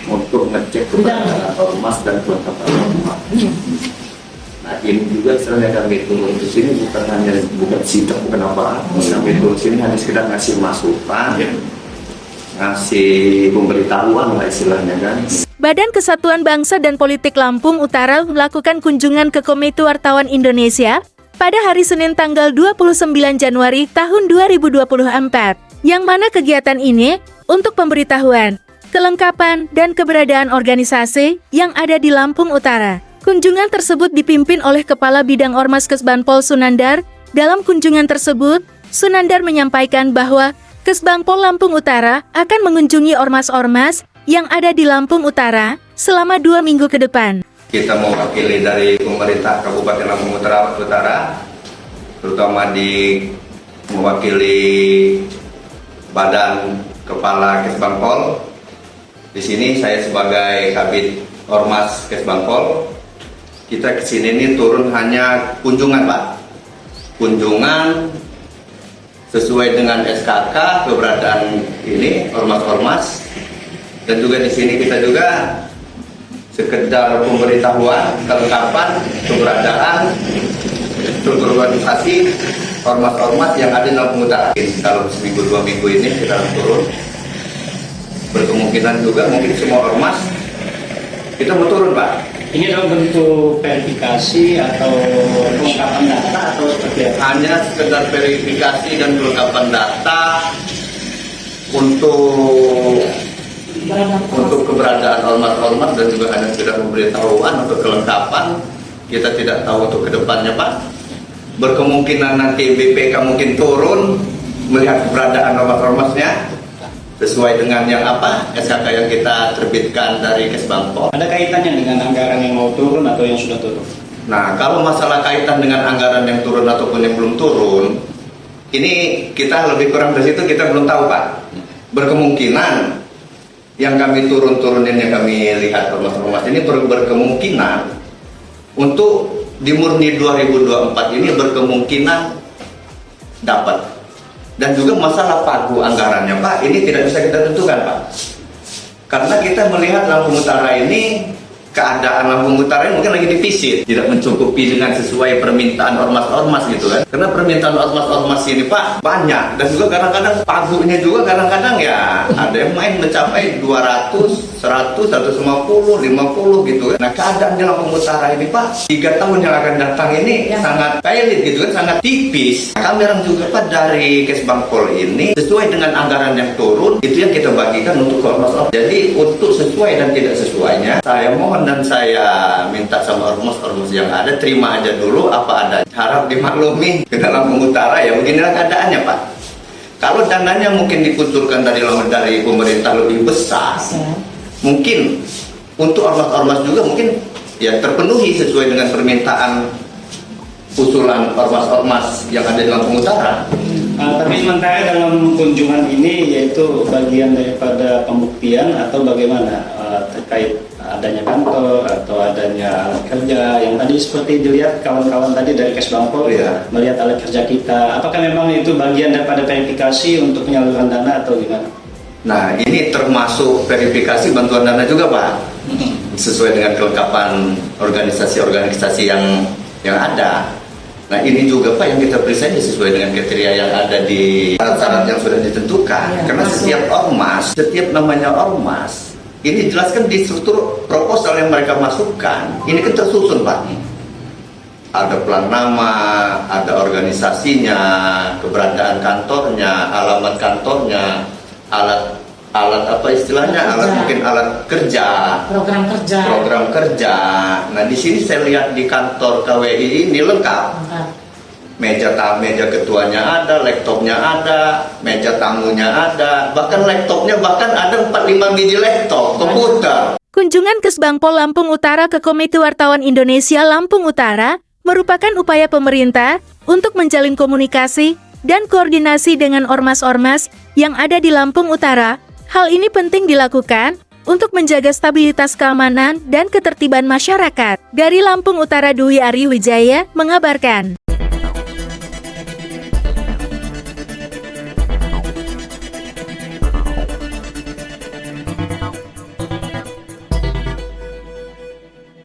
untuk ngecek kepada ormas dan kelengkapan ormas. Nah ini juga istilahnya kami turun ke sini bukan sidak, bukan apa, kami turun sini hanya sekedar ngasih masukan, ngasih pemberitahuan lah istilahnya kan. Badan Kesatuan Bangsa dan Politik Lampung Utara melakukan kunjungan ke Komite Wartawan Indonesia pada hari Senin tanggal 29 Januari tahun 2024, yang mana kegiatan ini untuk pemberitahuan, kelengkapan, dan keberadaan organisasi yang ada di Lampung Utara. Kunjungan tersebut dipimpin oleh Kepala Bidang Ormas Kesbangpol Sunandar. Dalam kunjungan tersebut, Sunandar menyampaikan bahwa Kesbangpol Lampung Utara akan mengunjungi ormas-ormas yang ada di Lampung Utara selama 2 minggu ke depan. Kita mewakili dari pemerintah Kabupaten Lampung Utara, terutama mewakili Badan Kepala Kesbangpol. Di sini saya sebagai Kabid Ormas Kesbangpol. Kita kesini ini turun hanya kunjungan, Pak. Kunjungan sesuai dengan SKK keberadaan ini ormas-ormas, dan juga di sini kita juga sekedar pemberitahuan kelengkapan keberadaan struktur organisasi ormas-ormas yang ada di Lampung Utara. Kalau seminggu 2 minggu ini kita turun, berkemungkinan juga mungkin semua ormas kita mau turun, Pak. Ini dalam bentuk verifikasi atau kelengkapan data atau seperti apa? Hanya sekedar verifikasi dan kelengkapan data untuk keberadaan ormas-ormas, dan juga hanya sekedar pemberitahuan untuk kelengkapan. Kita tidak tahu untuk kedepannya, Pak. Berkemungkinan nanti BPK mungkin turun melihat keberadaan ormas-ormasnya sesuai dengan yang SKK yang kita terbitkan dari Kesbangpol. Ada kaitannya dengan anggaran yang mau turun atau yang sudah turun? Nah, kalau masalah kaitan dengan anggaran yang turun ataupun yang belum turun, ini kita lebih kurang dari situ kita belum tahu, Pak. Berkemungkinan yang kami turunin yang kami lihat ormas-ormas ini berkemungkinan untuk di Murni 2024 ini berkemungkinan dapat. Dan juga masalah pagu anggarannya, Pak, ini tidak bisa kita tentukan, Pak. Karena kita melihat Lampung Utara ini, keadaan Lampung Utara ini mungkin lagi defisit, tidak mencukupi dengan sesuai permintaan ormas-ormas gitu kan. Karena permintaan ormas-ormas ini, Pak, banyak, dan juga kadang-kadang pagunya juga kadang-kadang ya ada yang main mencapai 200, 100, 150, 50 gitu kan. Nah, keadaan di Lampung Utara ini, Pak, 3 tahun yang akan datang ini sangat pelit gitu kan, sangat tipis. Kami orang juga, Pak, dari Kesbangpol ini sesuai dengan anggaran yang turun, itu yang kita bagikan untuk ormas-ormas. Jadi untuk sesuai dan tidak sesuainya, saya mohon dan saya minta sama ormas-ormas yang ada, terima aja dulu apa adanya. Harap dimaklumi ke Lampung Utara ya, beginilah keadaannya, Pak. Kalau dananya mungkin dikucurkan dari pemerintah lebih besar, mungkin untuk ormas-ormas juga mungkin ya terpenuhi sesuai dengan permintaan usulan ormas-ormas yang ada di Lampung Utara. Tapi sementara dalam kunjungan ini yaitu bagian daripada pembuktian atau bagaimana terkait adanya kantor atau adanya alat kerja yang tadi seperti dilihat kawan-kawan tadi dari Kesbangpol melihat alat kerja kita, apakah memang itu bagian daripada verifikasi untuk penyaluran dana atau gimana? Nah, ini termasuk verifikasi bantuan dana juga, Pak, sesuai dengan kelengkapan organisasi-organisasi yang ada. Nah, ini juga, Pak, yang kita periksa sesuai dengan kriteria yang ada di syarat-syarat yang sudah ditentukan. Karena setiap namanya ormas, ini dijelaskan di struktur proposal yang mereka masukkan. Ini kan tersusun, Pak. Ada plan nama, ada organisasinya, keberadaan kantornya, alamat kantornya, alat apa istilahnya, mungkin alat kerja, program kerja. Nah, di sini saya lihat di kantor KWI ini lengkap. Meja ketuanya ada, laptopnya ada, meja tamunya ada, bahkan laptopnya ada 4-5 biji laptop komputer. Kunjungan Kesbangpol Lampung Utara ke Komite Wartawan Indonesia Lampung Utara merupakan upaya pemerintah untuk menjalin komunikasi dan koordinasi dengan ormas-ormas yang ada di Lampung Utara. Hal ini penting dilakukan untuk menjaga stabilitas keamanan dan ketertiban masyarakat. Dari Lampung Utara, Dwi Ari Wijaya mengabarkan.